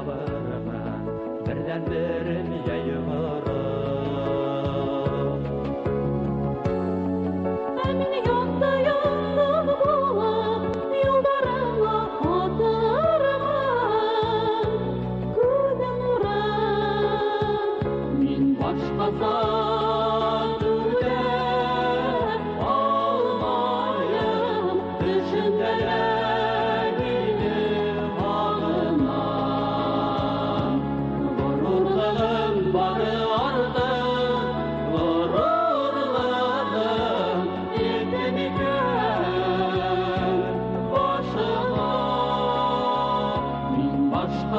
bağırma, birden birim yayılırım. Emine yandı yandı bulam, yollarımla hatırıma. Gözüm nuran, Min başka sadüde almayım, düşüncelerimi alınam. Gururlarım barı ardı, gururlarım yetimi gün başıma. Min başka